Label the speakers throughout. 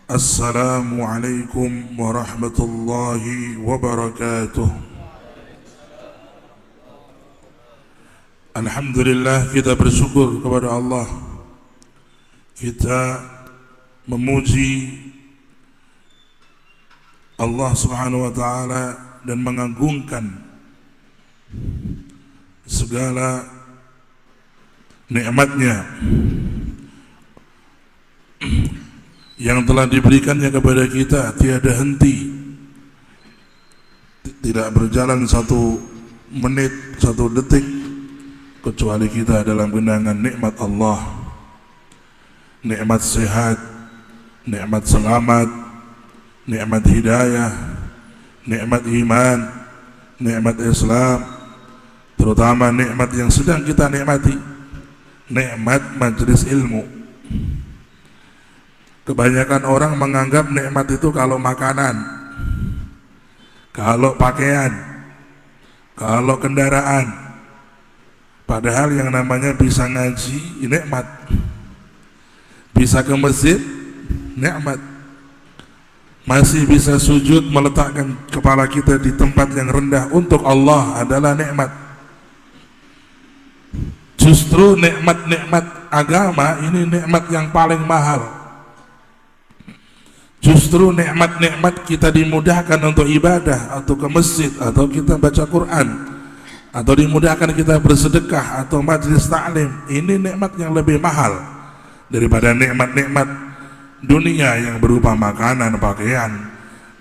Speaker 1: Assalamualaikum warahmatullahi wabarakatuh. Alhamdulillah, kita bersyukur kepada Allah. Kita memuji Allah Subhanahu wa ta'ala dan mengagungkan segala nikmatnya yang telah diberikannya kepada kita. Tiada henti, tidak berjalan satu menit, satu detik kecuali kita dalam genangan nikmat Allah. Nikmat sehat, nikmat selamat, nikmat hidayah, nikmat iman, nikmat Islam, terutama nikmat yang sedang kita nikmati, nikmat majelis ilmu. Kebanyakan orang menganggap nikmat itu kalau makanan, kalau pakaian, kalau kendaraan. Padahal yang namanya bisa ngaji, nikmat. Bisa ke masjid, nikmat. Masih bisa sujud, meletakkan kepala kita di tempat yang rendah untuk Allah adalah nikmat. Justru nikmat-nikmat agama ini nikmat yang paling mahal. Justru nikmat-nikmat kita dimudahkan untuk ibadah, atau ke masjid, atau kita baca Quran, atau dimudahkan kita bersedekah atau majlis ta'lim. Ini nikmat yang lebih mahal daripada nikmat-nikmat dunia yang berupa makanan, pakaian,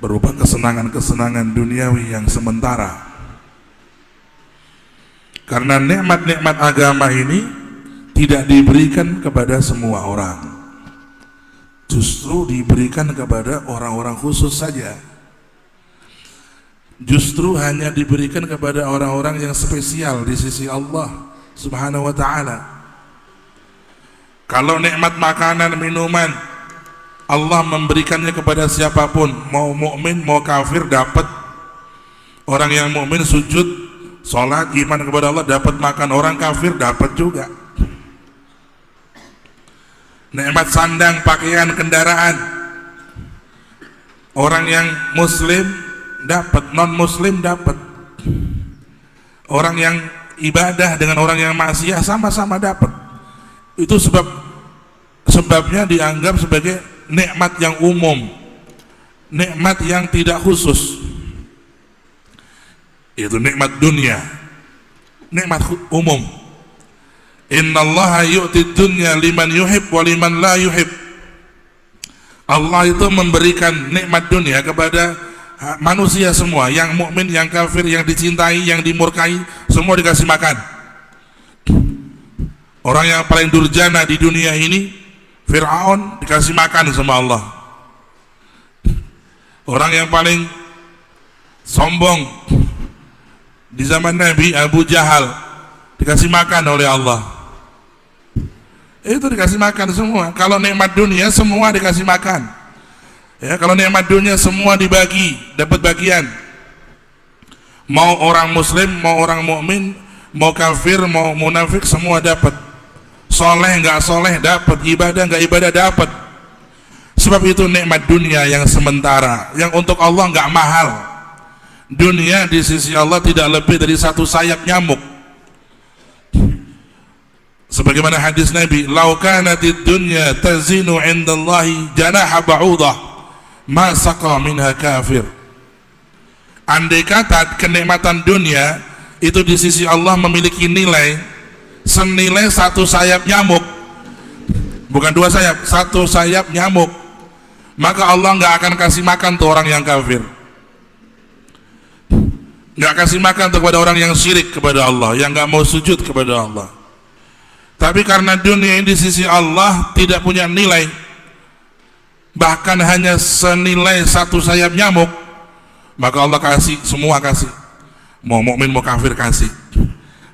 Speaker 1: berupa kesenangan-kesenangan duniawi yang sementara. Karena nikmat-nikmat agama ini tidak diberikan kepada semua orang, justru diberikan kepada orang-orang khusus saja. Justru hanya diberikan kepada orang-orang yang spesial di sisi Allah Subhanahu wa ta'ala. Kalau nikmat makanan, minuman, Allah memberikannya kepada siapapun, mau mukmin mau kafir dapat. Orang yang mukmin sujud, sholat, iman kepada Allah dapat makan, orang kafir dapat juga. Nikmat sandang, pakaian, kendaraan, orang yang muslim dapat, non muslim dapat. Orang yang ibadah dengan orang yang maksiat sama-sama dapat. Itu sebabnya dianggap sebagai nikmat yang umum, nikmat yang tidak khusus. Itu nikmat dunia, nikmat umum. Innallaha yu'ti dunya liman yuhib wa liman la yuhib. Allah itu memberikan nikmat dunia kepada manusia semua, yang mukmin, yang kafir, yang dicintai, yang dimurkai, semua dikasih makan. Orang yang paling durjana di dunia ini, Fir'aun, dikasih makan sama Allah. Orang yang paling sombong di zaman Nabi, Abu Jahal, dikasih makan oleh Allah. Itu dikasih makan semua. Kalau nikmat dunia semua dikasih makan. Ya, kalau nikmat dunia semua dibagi, dapat bagian. Mau orang muslim, mau orang mukmin, mau kafir, mau munafik, semua dapat. Soleh nggak soleh dapat, ibadah nggak ibadah dapat. Sebab itu nikmat dunia yang sementara, yang untuk Allah nggak mahal. Dunia di sisi Allah tidak lebih dari satu sayap nyamuk. Sebagaimana hadis Nabi, "Lau kanatid dunya tazinu 'indallahi janaha ba'udah, ma saqa minha kafir." Andai kata kenikmatan dunia itu di sisi Allah memiliki nilai senilai satu sayap nyamuk, bukan dua sayap, satu sayap nyamuk, maka Allah nggak akan kasih makan tuh orang yang kafir, nggak kasih makan kepada orang yang syirik kepada Allah, yang nggak mau sujud kepada Allah. Tapi karena dunia ini di sisi Allah tidak punya nilai, bahkan hanya senilai satu sayap nyamuk, maka Allah kasih, semua kasih. Mau mukmin mau kafir kasih,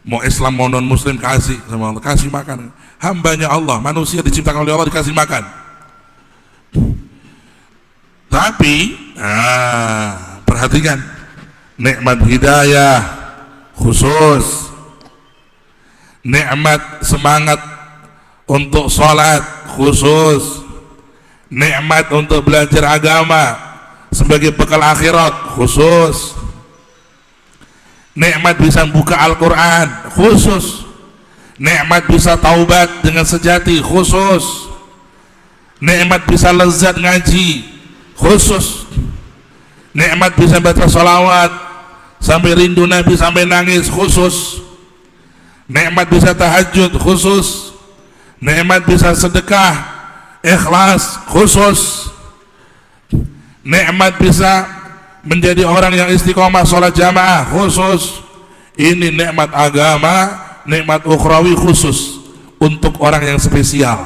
Speaker 1: mau Islam mau non muslim kasih sama Allah, kasih makan. Hambanya Allah, manusia diciptakan oleh Allah dikasih makan. Tapi perhatikan, nikmat hidayah khusus, nikmat semangat untuk sholat khusus, nikmat untuk belajar agama sebagai bekal akhirat khusus, nikmat bisa buka Al-Quran khusus, nikmat bisa taubat dengan sejati khusus, nikmat bisa lezat ngaji khusus, nikmat bisa baca sholawat sampai rindu Nabi sampai nangis khusus, nikmat bisa tahajud khusus, nikmat bisa sedekah ikhlas khusus, nikmat bisa menjadi orang yang istiqomah sholat jamaah khusus. Ini nikmat agama, nikmat ukhrawi khusus untuk orang yang spesial.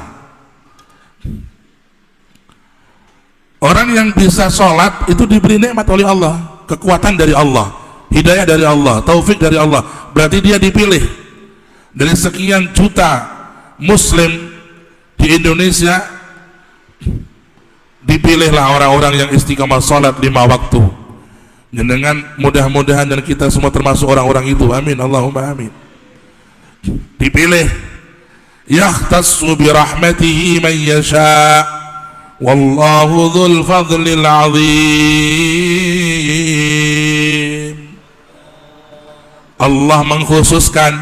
Speaker 1: Orang yang bisa sholat itu diberi nikmat oleh Allah, kekuatan dari Allah, hidayah dari Allah, taufik dari Allah. Berarti dia dipilih dari sekian juta muslim di Indonesia, dipilihlah orang-orang yang istiqamah sholat 5 waktu. Dengan mudah-mudahan dan kita semua termasuk orang-orang itu, amin, Allahumma amin. Dipilih, yakhtassu bi rahmatihi man yasha wallahu dzul fadlil azim. Allah mengkhususkan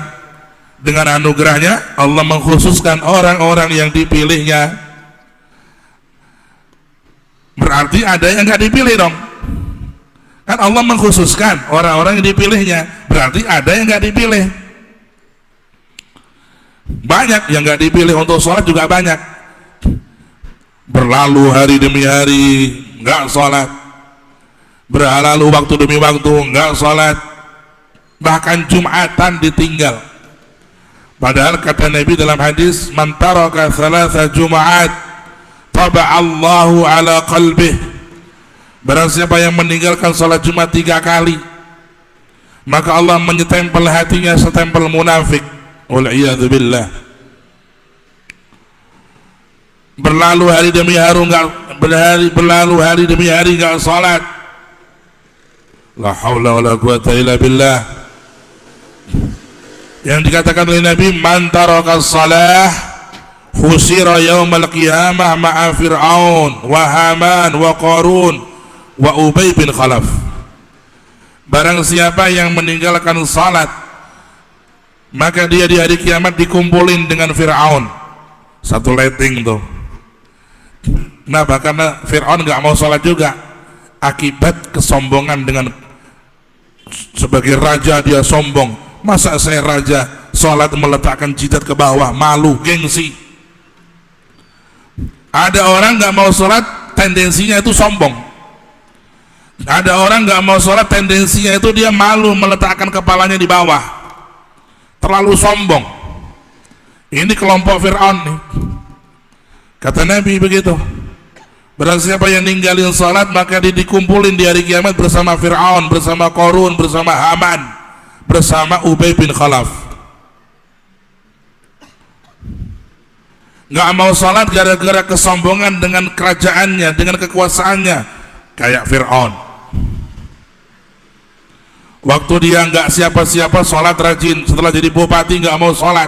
Speaker 1: dengan anugerahnya, Allah mengkhususkan orang-orang yang dipilihnya. Berarti ada yang nggak dipilih dong, kan Allah mengkhususkan orang-orang yang dipilihnya, berarti ada yang nggak dipilih. Banyak yang nggak dipilih untuk sholat juga banyak, berlalu hari demi hari nggak sholat, berlalu waktu demi waktu nggak sholat, bahkan Jumatan ditinggal. Padahal kata Nabi dalam hadis, man taraka thalatha Jum'at taba'allahu ala qalbih, barang siapa yang meninggalkan salat Jumat 3 kali, maka Allah menyetempel hatinya setempel munafik, wal'iyadzu billah. Berlalu hari demi hari enggak salat, la haula wala quwata illa billah. Yang dikatakan oleh Nabi, man taraka shalah khusira yaumal qiyamah ma'a Fir'aun wa Haman wa Qarun wa Ubay bin Khalaf. Barang siapa yang meninggalkan salat, maka dia di hari kiamat dikumpulin dengan Fir'aun. Satu letting tuh. Kenapa? Karena Fir'aun gak mau salat juga, akibat kesombongan. Dengan sebagai raja dia sombong, masa saya raja salat meletakkan jidat ke bawah, malu, gengsi. Ada orang nggak mau sholat, tendensinya itu sombong. Ada orang nggak mau sholat, tendensinya itu dia malu meletakkan kepalanya di bawah, terlalu sombong. Ini kelompok Fir'aun nih. Kata Nabi begitu. Barang siapa yang ninggalin sholat, maka dia dikumpulin di hari kiamat bersama Fir'aun, bersama Qarun, bersama Haman, bersama Ubay bin Khalaf. Nggak mau sholat gara-gara kesombongan dengan kerajaannya, dengan kekuasaannya, kayak Fir'aun. Waktu dia nggak siapa-siapa sholat rajin, setelah jadi bupati nggak mau sholat,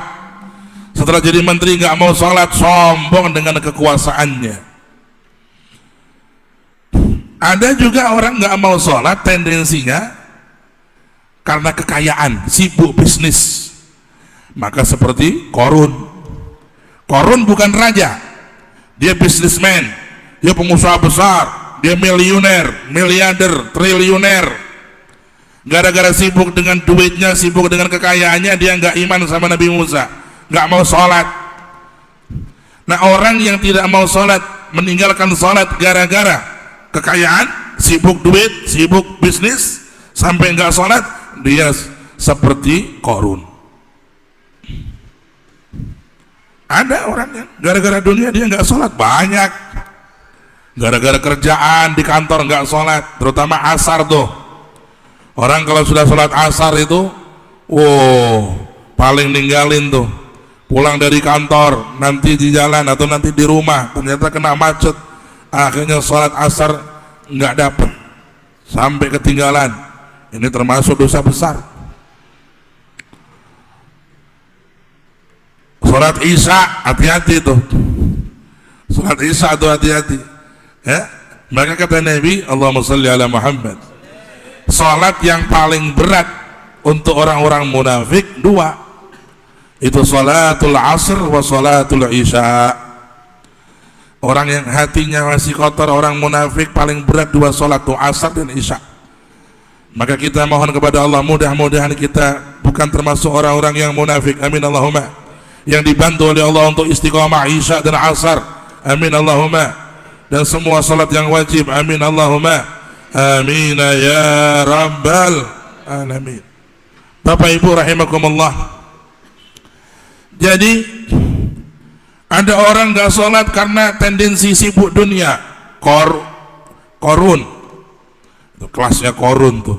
Speaker 1: setelah jadi menteri nggak mau sholat, sombong dengan kekuasaannya. Ada juga orang nggak mau sholat, tendensinya karena kekayaan, sibuk bisnis. Maka seperti Qarun. Qarun bukan raja, dia bisnismen, dia pengusaha besar, dia miliuner, miliarder, triliuner. Gara-gara sibuk dengan duitnya, sibuk dengan kekayaannya, dia nggak iman sama Nabi Musa, nggak mau sholat. Nah, orang yang tidak mau sholat, meninggalkan sholat gara-gara kekayaan, sibuk duit, sibuk bisnis, sampai nggak sholat, dia seperti Qarun. Ada orang yang gara-gara dunia dia nggak sholat, banyak. Gara-gara kerjaan di kantor nggak sholat, terutama asar tuh. Orang kalau sudah sholat asar itu, paling ninggalin tuh. Pulang dari kantor, nanti di jalan atau nanti di rumah, ternyata kena macet, akhirnya sholat asar nggak dapet, sampai ketinggalan. Ini termasuk dosa besar. Sholat Isya, hati-hati tuh. Salat Isya itu hati-hati ya. Maka kata Nabi, Allahumma shalli ala Muhammad, salat yang paling berat untuk orang-orang munafik dua, itu salatul asr wa salatul isya. Orang yang hatinya masih kotor, orang munafik, paling berat dua salat, asar dan isya. Maka kita mohon kepada Allah, mudah-mudahan kita bukan termasuk orang-orang yang munafik, amin Allahumma, yang dibantu oleh Allah untuk istiqamah isya dan asar, amin Allahumma, dan semua salat yang wajib, amin Allahumma, amin ya rabbal alamin. Bapak Ibu rahimakumullah, jadi ada orang gak sholat karena tendensi sibuk dunia, korun, itu kelasnya korun tuh.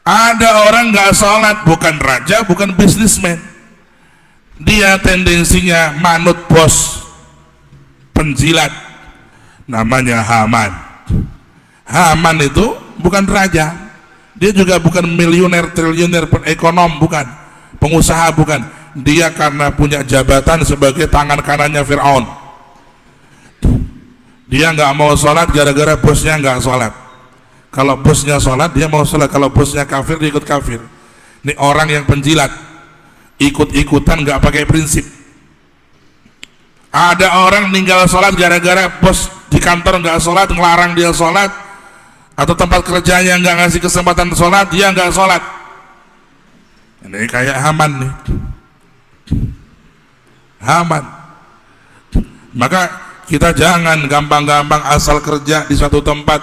Speaker 1: Ada orang gak sholat bukan raja, bukan bisnismen, dia tendensinya manut bos, penjilat, namanya Haman. Haman itu bukan raja, dia juga bukan miliuner, triliuner, ekonom, bukan pengusaha, bukan. Dia karena punya jabatan sebagai tangan kanannya Fir'aun. Dia nggak mau sholat gara-gara bosnya nggak sholat. Kalau bosnya sholat dia mau sholat, kalau bosnya kafir dia ikut kafir. Ini orang yang penjilat, ikut-ikutan nggak pakai prinsip. Ada orang ninggal sholat gara-gara bos di kantor nggak sholat, ngelarang dia sholat, atau tempat kerjanya nggak ngasih kesempatan sholat, dia nggak sholat. Ini kayak Haman nih, Haman. Maka kita jangan gampang-gampang asal kerja di suatu tempat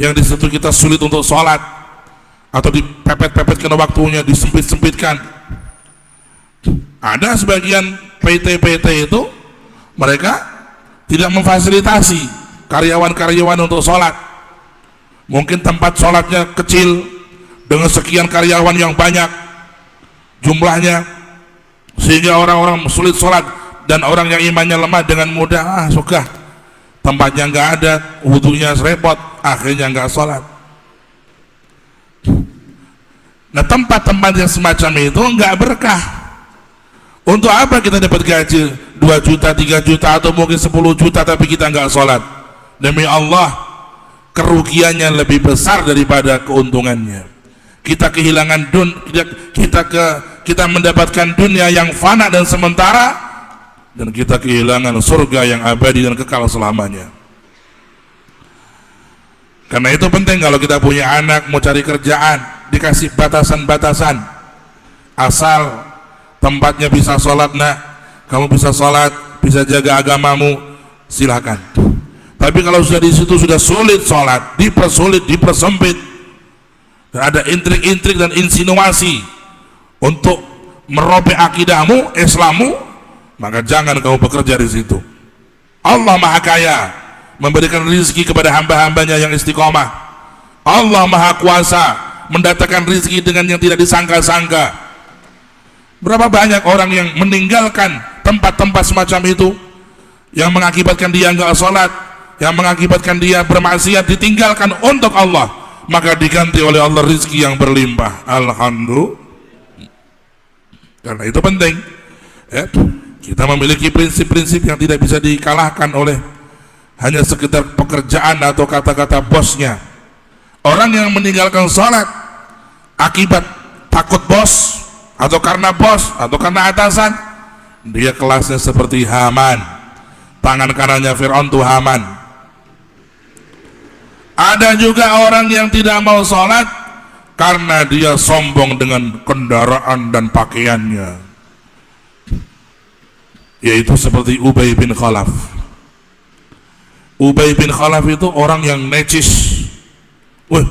Speaker 1: yang di situ kita sulit untuk sholat, atau dipepet-pepetkan waktunya, disempit-sempitkan. Ada sebagian PT-PT itu mereka tidak memfasilitasi karyawan-karyawan untuk sholat. Mungkin tempat sholatnya kecil dengan sekian karyawan yang banyak jumlahnya, sehingga orang-orang sulit sholat, dan orang yang imannya lemah dengan mudah suka, tempatnya nggak ada, wudunya repot, akhirnya nggak sholat. Nah, tempat-tempat yang semacam itu nggak berkah. Untuk apa kita dapat gaji 2 juta, 3 juta, atau mungkin 10 juta tapi kita nggak sholat? Demi Allah, kerugiannya lebih besar daripada keuntungannya. Kita kehilangan kita mendapatkan dunia yang fana dan sementara, dan kita kehilangan surga yang abadi dan kekal selamanya. Karena itu penting kalau kita punya anak mau cari kerjaan, dikasih batasan-batasan. Asal tempatnya bisa sholat, nak, kamu bisa sholat, bisa jaga agamamu, silakan. Tapi kalau sudah di situ sudah sulit sholat, dipersulit, dipersempit, dan ada intrik-intrik dan insinuasi untuk merobek akidahmu, Islammu, maka jangan kamu bekerja di situ. Allah Maha Kaya, memberikan rezeki kepada hamba-hambanya yang istiqomah. Allah Maha Kuasa, mendatangkan rezeki dengan yang tidak disangka-sangka. Berapa banyak orang yang meninggalkan tempat-tempat semacam itu, yang mengakibatkan dia enggak sholat, yang mengakibatkan dia bermaksiat, ditinggalkan untuk Allah, maka diganti oleh Allah rezeki yang berlimpah. Alhamdulillah. Karena itu penting ya, kita memiliki prinsip-prinsip yang tidak bisa dikalahkan oleh hanya sekedar pekerjaan atau kata-kata bosnya. Orang yang meninggalkan sholat akibat takut bos, atau karena bos, atau karena atasan, dia kelasnya seperti Haman. Tangan kanannya Fir'aun itu Haman. Ada juga orang yang tidak mau sholat karena dia sombong dengan kendaraan dan pakaiannya, yaitu seperti Ubay bin Khalaf. Ubay bin Khalaf itu orang yang necis. Wah,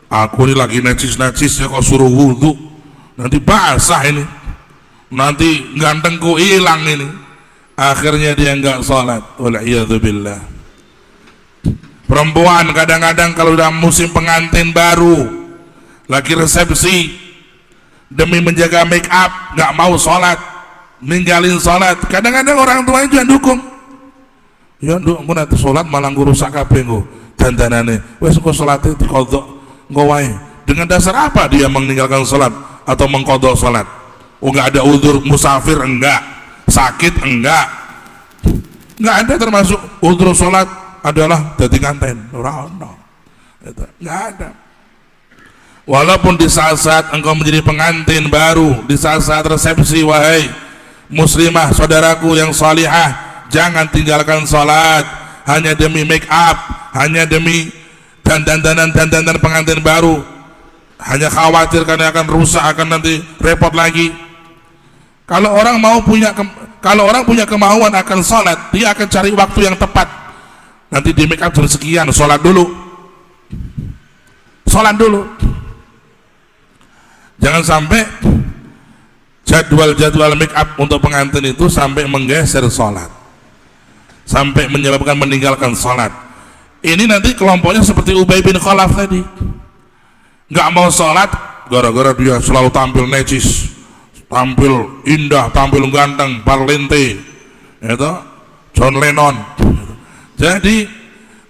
Speaker 1: aku ini lagi necis-necis ya, kok suruh wudhu, nanti basah ini, nanti gantengku hilang ini. Akhirnya dia enggak sholat. Wal'iyadzubillah. Perempuan kadang-kadang kalau udah musim pengantin baru, lagi resepsi, demi menjaga make up nggak mau sholat, ninggalin sholat. Kadang-kadang orang tuanya juga dukung, ya dukung nanti sholat malah ngurusak kabeh nggo dandanane, wes engko sholatnya dikodok nggo wae. Dengan dasar apa dia meninggalkan sholat atau mengkodok sholat? Oh, nggak ada udzur, musafir enggak, sakit enggak, Nggak ada termasuk udhur sholat adalah dadi nganten, ora ono. Itu nggak ada. Walaupun di saat-saat engkau menjadi pengantin baru, di saat-saat resepsi, wahai muslimah saudaraku yang salihah, jangan tinggalkan sholat hanya demi make up, hanya demi dandan pengantin baru, hanya khawatir karena akan rusak, akan nanti repot lagi. Kalau orang punya kemauan akan sholat, dia akan cari waktu yang tepat. Nanti di make up jam sekian, sholat dulu. Jangan sampai jadwal make up untuk pengantin itu sampai menggeser sholat, sampai menyebabkan meninggalkan sholat. Ini nanti kelompoknya seperti Ubay bin Khalaf tadi, nggak mau sholat gara-gara dia selalu tampil necis, tampil indah, tampil ganteng, parlente, itu John Lennon. Jadi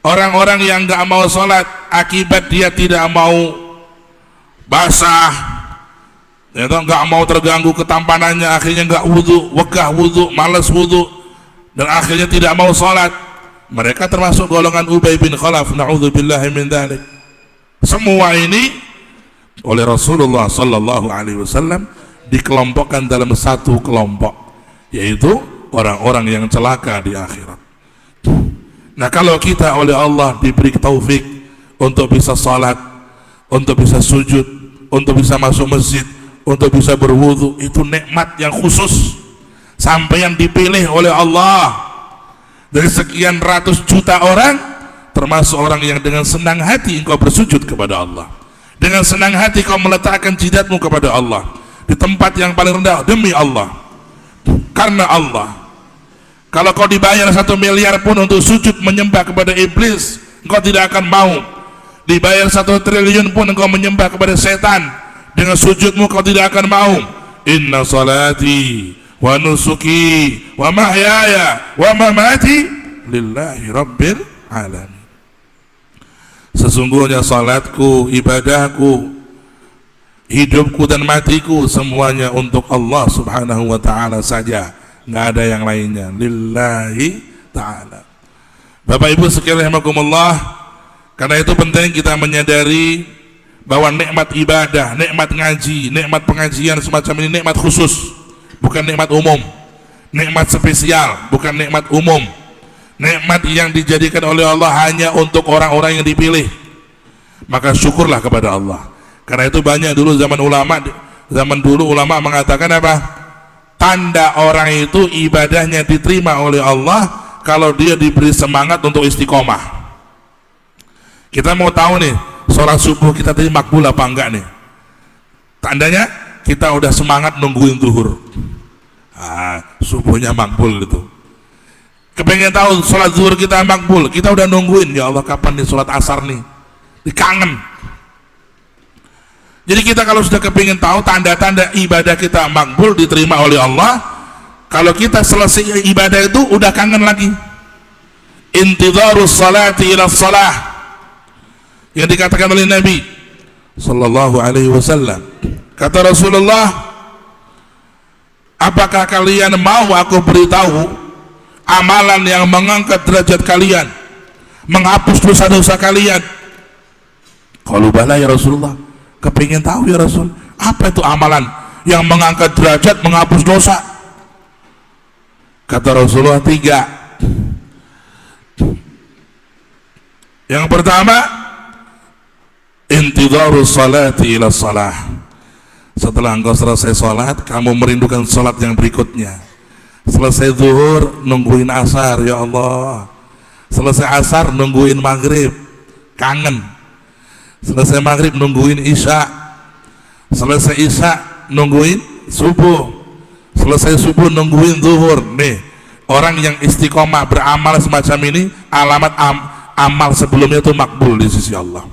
Speaker 1: orang-orang yang nggak mau sholat akibat dia tidak mau basah, itu nggak mau terganggu ketampanannya, akhirnya nggak wudhu, wegah wudhu, malas wudhu, dan akhirnya tidak mau sholat. Mereka termasuk golongan Ubay bin Khalaf, na'udzubillahi min dzalik. Semua ini oleh Rasulullah sallallahu alaihi wasallam dikelompokkan dalam satu kelompok, yaitu orang-orang yang celaka di akhirat. Nah, kalau kita oleh Allah diberi taufik untuk bisa salat, untuk bisa sujud, untuk bisa masuk masjid, untuk bisa berwudu, itu nikmat yang khusus, sampai yang dipilih oleh Allah dari sekian ratus juta orang, termasuk orang yang dengan senang hati engkau bersujud kepada Allah, dengan senang hati kau meletakkan jidatmu kepada Allah di tempat yang paling rendah demi Allah, karena Allah. Kalau kau dibayar 1 miliar pun untuk sujud menyembah kepada iblis, engkau tidak akan mau. Dibayar 1 triliun pun engkau menyembah kepada setan, dengan sujudmu kau tidak akan mau. Inna salati wa nusuki wa mahyaya wa mamati lillahi rabbil alamin. Sesungguhnya salatku, ibadahku, hidupku dan matiku semuanya untuk Allah subhanahu wa ta'ala saja, nggak ada yang lainnya, lillahi ta'ala. Bapak ibu sekalian rahimakumullah, karena itu penting kita menyadari bahwa nikmat ibadah, nikmat ngaji, nikmat pengajian semacam ini nikmat khusus, bukan nikmat umum, nikmat spesial, bukan nikmat umum, nikmat yang dijadikan oleh Allah hanya untuk orang-orang yang dipilih. Maka syukurlah kepada Allah. Karena itu banyak dulu zaman dulu ulama mengatakan apa? Tanda orang itu ibadahnya diterima oleh Allah kalau dia diberi semangat untuk istiqomah. Kita mau tahu nih, sholat subuh kita tadi makbul apa enggak nih? Tandanya kita udah semangat nungguin zuhur, subuhnya makbul gitu. Kepengen tahu sholat zuhur kita makbul, kita udah nungguin, ya Allah kapan nih sholat asar nih, dikangen. Jadi kita kalau sudah kepingin tahu tanda-tanda ibadah kita makbul diterima oleh Allah, kalau kita selesai ibadah itu udah kangen lagi. Intidharus salati ila salah, yang dikatakan oleh Nabi sallallahu alaihi wasallam. Kata Rasulullah, apakah kalian mau aku beritahu amalan yang mengangkat derajat kalian, menghapus dosa-dosa kalian? Qalu bala ya Rasulullah, kepingin tahu ya Rasul, apa itu amalan yang mengangkat derajat, menghapus dosa? Kata Rasulullah 3. Yang pertama, intidharus salati ila salah. Setelah engkau selesai sholat, kamu merindukan sholat yang berikutnya. Selesai zuhur, nungguin asar, ya Allah. Selesai asar, nungguin maghrib, kangen. Selesai maghrib, nungguin isya. Selesai isya, nungguin subuh. Selesai subuh, nungguin zuhur. Nih, orang yang istiqomah beramal semacam ini, alamat amal sebelumnya itu makbul di sisi Allah.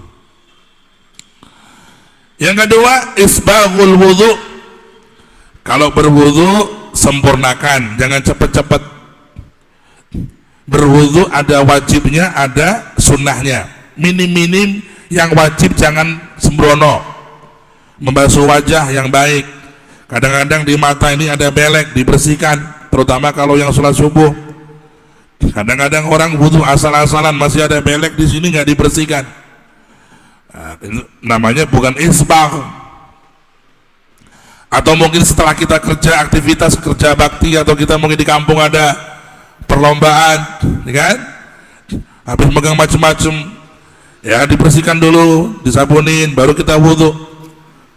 Speaker 1: Yang kedua, isbaghul wudu. Kalau berwudu sempurnakan, jangan cepat-cepat. Berwudu ada wajibnya, ada sunnahnya. Minim-minim yang wajib jangan sembrono. Membasuh wajah yang baik. Kadang-kadang di mata ini ada belek, dibersihkan, terutama kalau yang sholat subuh. Kadang-kadang orang wudu asal-asalan, masih ada belek di sini nggak dibersihkan. Nah, namanya bukan isbagh. Atau mungkin setelah kita kerja aktivitas kerja bakti, atau kita mungkin di kampung ada perlombaan, ya kan? Habis megang macam-macam, ya dibersihkan dulu, disabunin, baru kita wudu.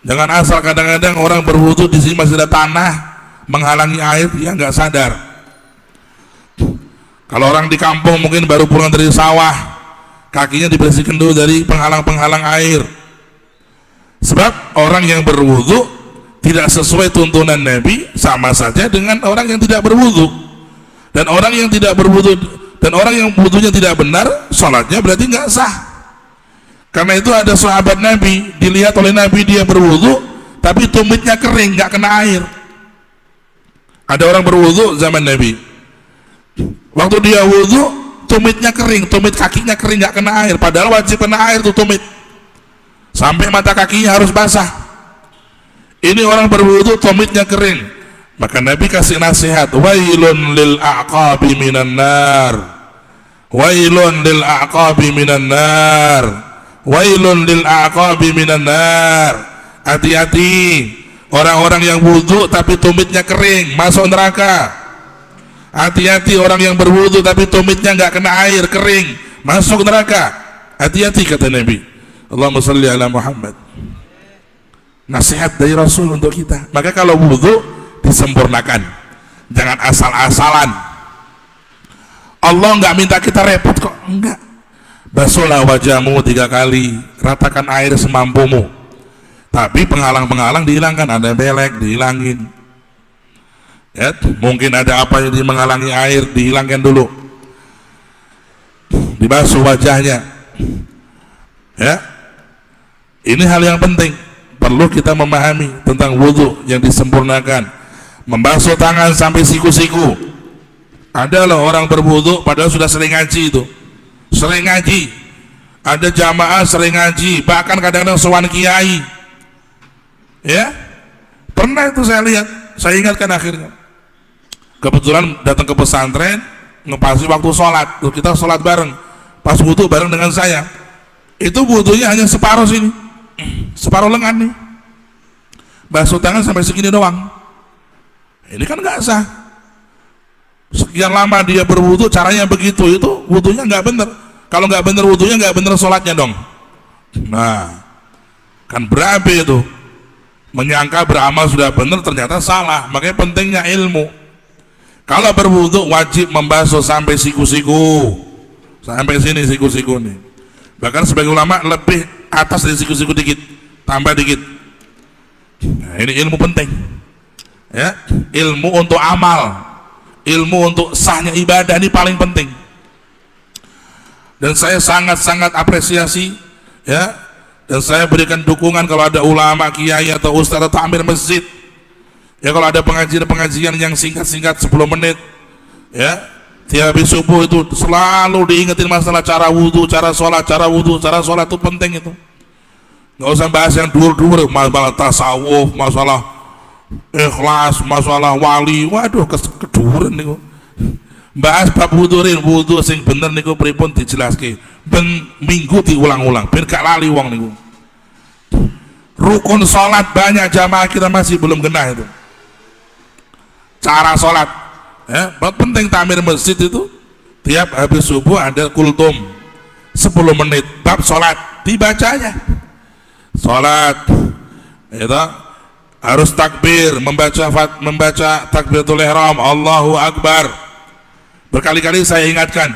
Speaker 1: Jangan asal. Kadang-kadang orang berwudu di sini masih ada tanah menghalangi air, ya nggak sadar. Kalau orang di kampung mungkin baru pulang dari sawah, kakinya dibersihkan dulu dari penghalang-penghalang air. Sebab orang yang berwudu tidak sesuai tuntunan Nabi sama saja dengan orang yang tidak berwudu. Dan orang yang tidak berwudu dan orang yang wudunya tidak benar, sholatnya berarti nggak sah. Karena itu ada sahabat Nabi, dilihat oleh Nabi dia berwudu, tapi tumitnya kering, nggak kena air. Ada orang berwudu zaman Nabi. Waktu dia wudu, tumitnya kering, tumit kakinya kering, nggak kena air. Padahal wajib kena air tuh tumit, sampai mata kakinya harus basah. Ini orang berwudu, tumitnya kering. Maka Nabi kasih nasihat, wailun lil a'qabi minan nar, wailun lil a'qabi minan nar, wailun lil a'qabi minan nar. Hati-hati orang-orang yang wudu tapi tumitnya kering, masuk neraka. Hati-hati orang yang berwudu tapi tumitnya nggak kena air, kering, masuk neraka. Hati-hati kata Nabi. Allahumma shalli ala Muhammad. Nasihat dari Rasul untuk kita. Maka kalau wudu disempurnakan, jangan asal-asalan. Allah nggak minta kita repot kok, enggak. Basuhlah wajahmu 3 kali, ratakan air semampumu. Tapi penghalang-penghalang dihilangkan, ada belek dihilangin. Ya, mungkin ada apa yang menghalangi air, dihilangkan dulu, dibasuh wajahnya. Ya, ini hal yang penting, perlu kita memahami tentang wudu yang disempurnakan. Membasuh tangan sampai siku-siku. Ada loh orang berwudu padahal sudah sering ngaji itu, sering ngaji. Ada jamaah sering ngaji, bahkan kadang-kadang sowan kiai. Ya, pernah itu saya lihat, saya ingatkan akhirnya. Kebetulan datang ke pesantren, ngepasi waktu sholat, terus kita sholat bareng, pas wudu bareng dengan saya. Itu wudunya hanya separuh sini, separuh lengan nih, basuh tangan sampai segini doang. Ini kan nggak sah. Sekian lama dia berwudu caranya begitu, itu wudunya nggak bener. Kalau nggak bener wudunya, nggak bener sholatnya dong. Nah, kan berabe itu, menyangka beramal sudah bener, ternyata salah. Makanya pentingnya ilmu. Kalau berwudu wajib membasuh sampai siku-siku, sampai sini siku-siku nih. Bahkan sebagai ulama lebih atas dari siku-siku dikit, tambah dikit. Nah, ini ilmu penting. Ya, ilmu untuk amal, ilmu untuk sahnya ibadah ini paling penting. Dan saya sangat-sangat apresiasi, ya, dan saya berikan dukungan kalau ada ulama, kiai atau ustaz atau amir masjid. Ya, kalau ada pengajian-pengajian yang singkat-singkat 10 menit, ya, tiap habis subuh itu selalu diingetin masalah cara wudhu, cara sholat, cara wudhu, cara sholat itu penting itu. Nggak usah bahas yang dur-dur, masalah tasawuf, masalah ikhlas, masalah wali. Waduh, keduren niku. Bahas bab wudhurin, wudhu sing bener niku pripun dijelaske. Ben minggu diulang-ulang, ben gak lali wong niku. Rukun sholat banyak jamaah kita masih belum kena itu. Cara sholat, ya, penting takmir masjid itu tiap habis subuh ada kultum 10 menit bab sholat dibacanya. Sholat itu harus takbir, membaca takbiratul ihram, Allahu Akbar. Berkali-kali saya ingatkan,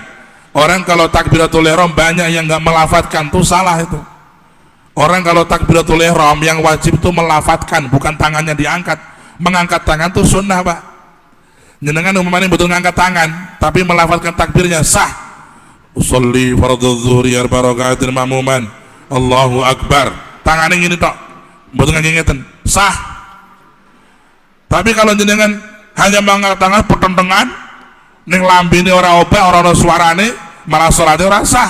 Speaker 1: orang kalau takbiratul ihram banyak yang nggak melafatkan, tuh salah itu. Orang kalau takbiratul ihram yang wajib itu melafatkan, bukan tangannya diangkat. Mengangkat tangan tuh sunnah, Pak. Jenengan umpamanya betul ngangkat tangan tapi melafatkan takbirnya sah. Usolli fardhu dzuhri arba rakaatin ma'muman, Allahu Akbar. Tangannya gini tok, betul ngangeten, sah. Tapi kalau jenengan hanya mengangkat tangan petentengan, ning lambene ora obah, ora ana suarane, malah salate ora sah.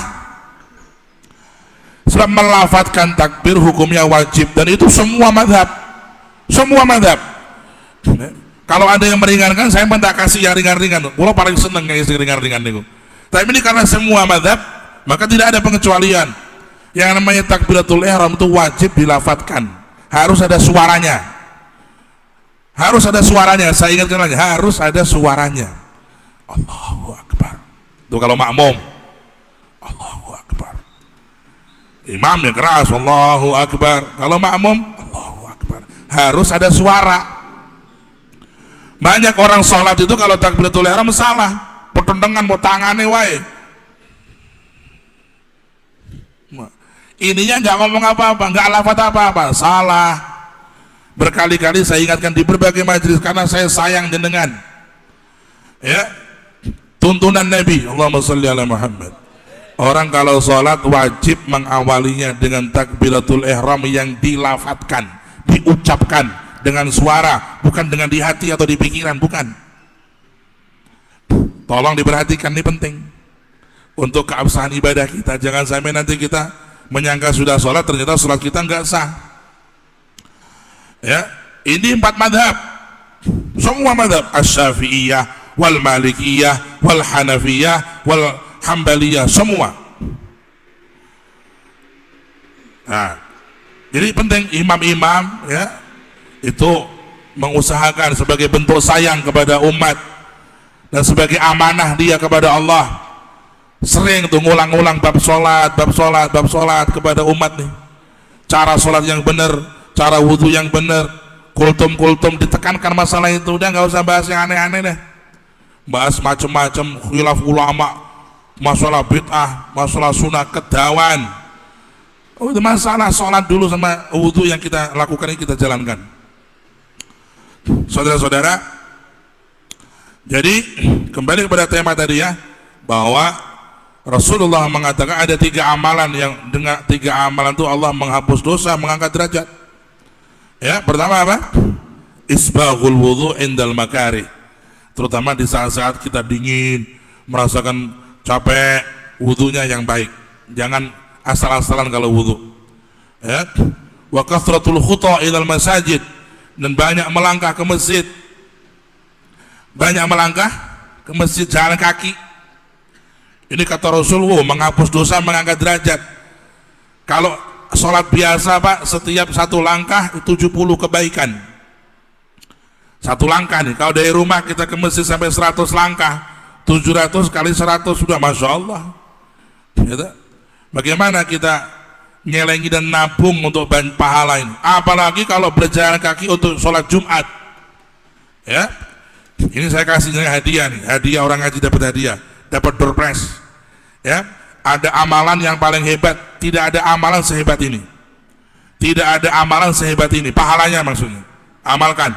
Speaker 1: Sebab melafatkan takbir hukumnya wajib, dan itu semua madhab, semua madhab. Kalau ada yang meringankan, saya minta kasih yang ringan-ringan. Kalau paling seneng kayak ringan-ringan itu. Tapi ini karena semua mazhab, maka tidak ada pengecualian. Yang namanya takbiratul ihram itu wajib dilafatkan. Harus ada suaranya. Harus ada suaranya. Saya ingatkan lagi, harus ada suaranya. Allahu Akbar. Itu kalau makmum. Allahu Akbar. Imamnya keras, Allahu Akbar. Kalau makmum, Allahu Akbar. Harus ada suara. Banyak orang sholat itu kalau takbiratul ihram salah, pertentangan mau tangannya wae. Ininya nggak ngomong apa-apa, nggak lafaz apa-apa, salah. Berkali-kali saya ingatkan di berbagai majelis karena saya sayang jenengan. Ya, tuntunan Nabi, Allahumma sholli ala Muhammad. Orang kalau sholat wajib mengawalinya dengan takbiratul ihram yang dilafatkan, diucapkan dengan suara, bukan dengan di hati atau di pikiran, bukan. Tolong diperhatikan, ini penting untuk keabsahan ibadah kita. Jangan sampai nanti kita menyangka sudah sholat, ternyata sholat kita nggak sah. Ya, ini 4 madhab, semua madhab, Asy-Syafi'iyah, wal Malikiyah, wal Hanafiyah, wal Hambaliyah, semua. Nah, jadi penting imam-imam ya itu mengusahakan sebagai bentuk sayang kepada umat dan sebagai amanah dia kepada Allah, sering tuh ngulang-ngulang bab sholat kepada umat nih, cara sholat yang benar, cara wudhu yang benar, kultum ditekankan masalah itu. Udah nggak usah bahas yang aneh-aneh deh, bahas macam-macam khilaf ulama, masalah bid'ah, masalah sunnah, kedawan. Itu masalah sholat dulu sama wudhu yang kita lakukan ini kita jalankan. Saudara-saudara, jadi kembali kepada tema tadi ya, bahwa Rasulullah mengatakan ada 3 amalan yang dengan 3 amalan itu Allah menghapus dosa, mengangkat derajat. Ya, pertama apa? Isbaghul wudhu indal makari. Terutama di saat-saat kita dingin, merasakan capek, wudhunya yang baik. Jangan asal-asalan kalau wudhu. Ya. Wa kathratul khuta ilal masajid, dan banyak melangkah ke masjid, jalan kaki. Ini kata Rasulullah menghapus dosa, mengangkat derajat. Kalau sholat biasa Pak, setiap 1 langkah 70 kebaikan. 1 langkah nih, kalau dari rumah kita ke masjid sampai 100 langkah, 700 kali 100 sudah Masya Allah. Gitu. Bagaimana kita nyelengi dan nabung untuk pahala ini, apalagi kalau berjalan kaki untuk sholat Jumat. Ya, ini saya kasihnya hadiah nih, hadiah orang ngaji dapat hadiah, dapat door prize. Ya, ada amalan yang paling hebat, tidak ada amalan sehebat ini, tidak ada amalan sehebat ini, pahalanya maksudnya. Amalkan,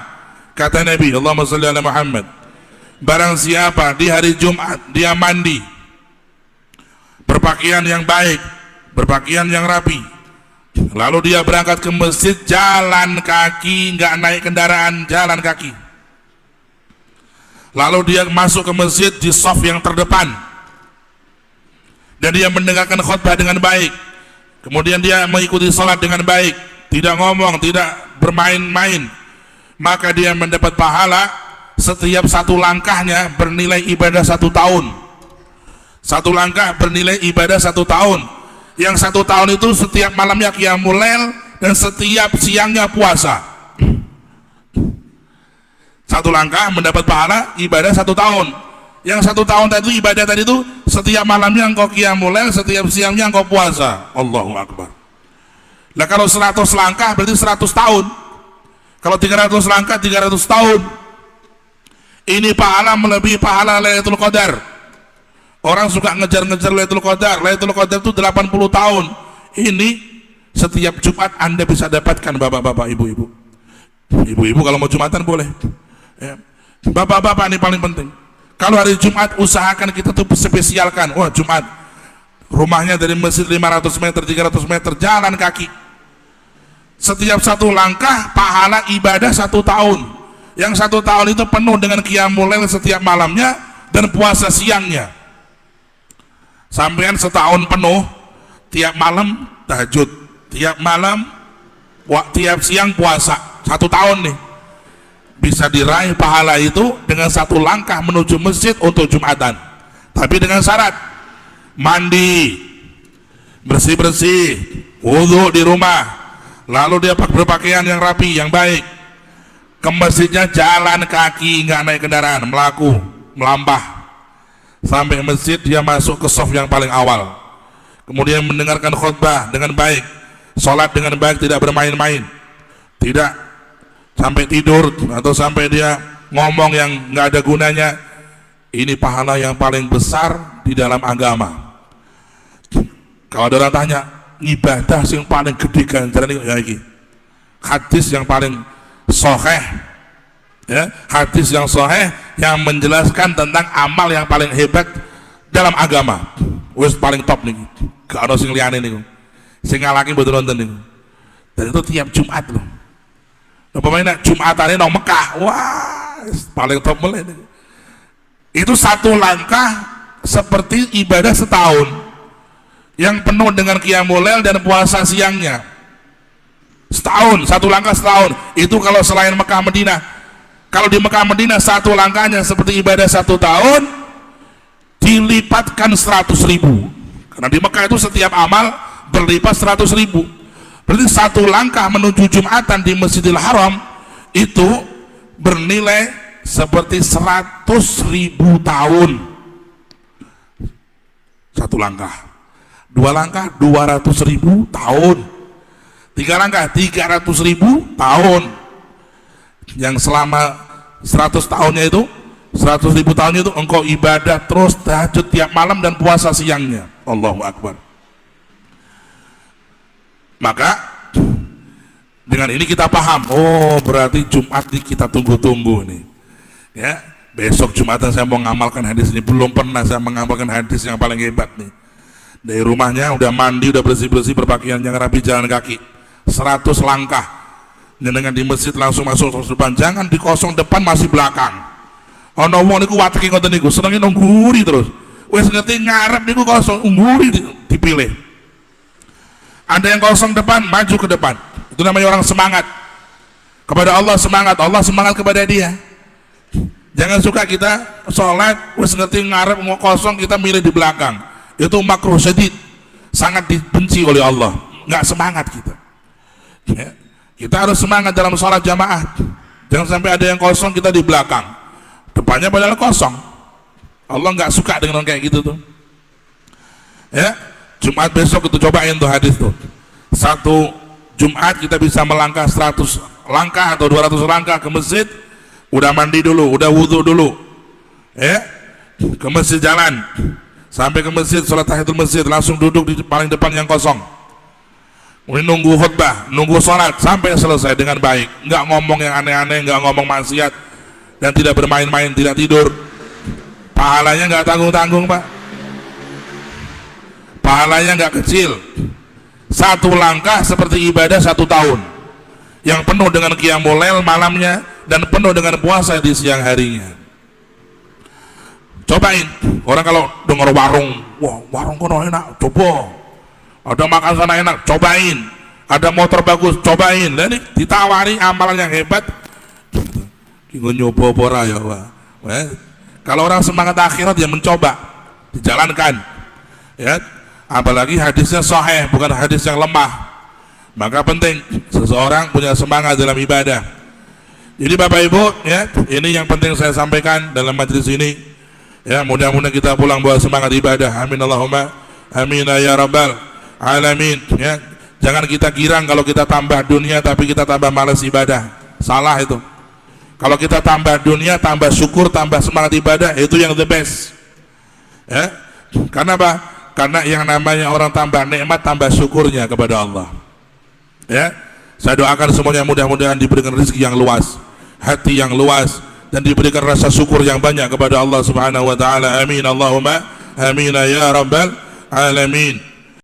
Speaker 1: kata Nabi, Allahumma sholli ala Muhammad. Barang siapa di hari Jumat dia mandi, berpakaian yang baik, berpakaian yang rapi, lalu dia berangkat ke masjid jalan kaki, nggak naik kendaraan, jalan kaki, lalu dia masuk ke masjid di shaf yang terdepan dan dia mendengarkan khutbah dengan baik, kemudian dia mengikuti sholat dengan baik, tidak ngomong, tidak bermain-main, maka dia mendapat pahala setiap 1 langkahnya bernilai ibadah 1 tahun. 1 langkah bernilai ibadah 1 tahun. Yang 1 tahun itu setiap malamnya qiyamul lail dan setiap siangnya puasa. 1 langkah mendapat pahala ibadah 1 tahun. Yang 1 tahun tadi ibadah tadi itu setiap malamnya engkau qiyamul lail, setiap siangnya engkau puasa. Allahu Akbar. Lah kalau 100 langkah berarti 100 tahun. Kalau 300 langkah 300 tahun. Ini pahala melebihi pahala Lailatul Qadar. Orang suka ngejar-ngejar Lailatul Qadar. Lailatul Qadar itu 80 tahun. Ini setiap Jumat Anda bisa dapatkan, bapak-bapak, ibu-ibu. Ibu-ibu kalau mau Jumatan boleh. Ya. Bapak-bapak ini paling penting. Kalau hari Jumat usahakan kita tuh spesialkan. Wah, Jumat rumahnya dari masjid 500 meter, 300 meter, jalan kaki. Setiap 1 langkah pahala ibadah 1 tahun. Yang 1 tahun itu penuh dengan qiyamul lail setiap malamnya dan puasa siangnya. Sampean setahun penuh, tiap malam tahajud, tiap malam, tiap siang puasa, 1 tahun nih. bisa diraih pahala itu dengan satu langkah menuju masjid untuk Jumatan, tapi dengan syarat mandi, bersih-bersih, wudhu di rumah, lalu dia berpakaian yang rapi, yang baik, ke masjidnya jalan kaki, nggak naik kendaraan, melaku, melampah sampai masjid. Dia masuk ke shaf yang paling awal, kemudian mendengarkan khutbah dengan baik, sholat dengan baik, tidak bermain-main, tidak sampai tidur atau sampai dia ngomong yang nggak ada gunanya. Ini pahala yang paling besar di dalam agama. Kalau ada orang tanya, ibadah yang paling gede ganjaran ini, hadis yang paling sahih, ya, hadis yang sahih yang menjelaskan tentang amal yang paling hebat dalam agama, wis paling top nih, gak ada sing liyane niku, sing ngalahke mboten wonten niku. Dan itu tiap Jumat loh. Pemainnya Jumatane nang Mekah, wah paling top mulai nih. Itu satu langkah seperti ibadah setahun yang penuh dengan qiyamul lail dan puasa siangnya. Setahun, satu langkah setahun. Itu kalau selain Mekah Madinah. Kalau di Mekah Madinah satu langkahnya seperti ibadah satu tahun dilipatkan 100.000. Karena di Mekah itu setiap amal berlipat 100.000. Berarti satu langkah menuju Jumatan di Masjidil Haram itu bernilai seperti 100.000 tahun. Satu langkah. Dua langkah 200.000 tahun. Tiga langkah 300.000 tahun. Yang selama 100 tahunnya itu, 100.000 tahunnya itu engkau ibadah terus, tahajud tiap malam dan puasa siangnya. Allahu Akbar. Maka dengan ini kita paham, oh berarti Jumat ini kita tunggu-tunggu nih, ya. Besok Jumatan saya mau mengamalkan hadis ini. Belum pernah saya mengamalkan hadis yang paling hebat nih. Dari rumahnya udah mandi, udah bersih-bersih, berpakaian yang rapi, jalan kaki 100 langkah. Dengan di masjid langsung masuk terus depan, jangan di kosong depan masih belakang. Ono wong niku wateki ngoten niku, senenge nungguri terus. Wis ngerti ngarep niku kosong, ungguri dipilih. Ada yang kosong depan, maju ke depan. Itu namanya orang semangat kepada Allah, semangat Allah, semangat kepada dia. Jangan suka kita sholat wis ngerti ngarep mau kosong, kita milih di belakang. Itu makruh syadid, sangat dibenci oleh Allah. Nggak semangat kita, ya. Kita harus semangat dalam sholat jamaah. Jangan sampai ada yang kosong kita di belakang, depannya padahal kosong. Allah nggak suka dengan orang kayak gitu tuh, ya. Jumat besok itu cobain tuh hadis tuh. Satu Jumat kita bisa melangkah 100 langkah atau 200 langkah ke masjid. Udah mandi dulu, udah wudhu dulu, ya, ke masjid jalan. Sampai ke masjid, sholat tahiyatul masjid, langsung duduk di paling depan yang kosong. Kemudian nunggu khutbah, nunggu sholat sampai selesai dengan baik. Nggak ngomong yang aneh-aneh, nggak ngomong maksiat, dan tidak bermain-main, tidak tidur. Pahalanya nggak tanggung-tanggung, Pak. Pahalanya nggak kecil. Satu langkah seperti ibadah satu tahun yang penuh dengan qiyamul lail malamnya dan penuh dengan puasa di siang harinya. Cobain. Orang kalau dengar warung, wah warung kono enak, coba. Ada makan sana enak, cobain. Ada motor bagus, cobain. Dan ini ditawari amalan yang hebat, kinggo nyoba ora ya, Pak. Kalau orang semangat akhirat ya mencoba, dijalankan, ya. Apalagi hadisnya sahih, bukan hadis yang lemah. Maka penting seseorang punya semangat dalam ibadah. Jadi Bapak Ibu, ya, ini yang penting saya sampaikan dalam majelis ini. Ya, mudah-mudahan kita pulang bawa semangat ibadah. Amin Allahumma amin ya rabbal alamin, ya. Jangan kita girang kalau kita tambah dunia tapi kita tambah malas ibadah. Salah itu. Kalau kita tambah dunia, tambah syukur, tambah semangat ibadah, itu yang the best. Ya. Karena apa? Karena yang namanya orang tambah nikmat, tambah syukurnya kepada Allah. Ya, saya doakan semuanya mudah-mudahan diberikan rezeki yang luas, hati yang luas, dan diberikan rasa syukur yang banyak kepada Allah Subhanahu wa taala. Amin Allahumma amin ya rabbal alamin.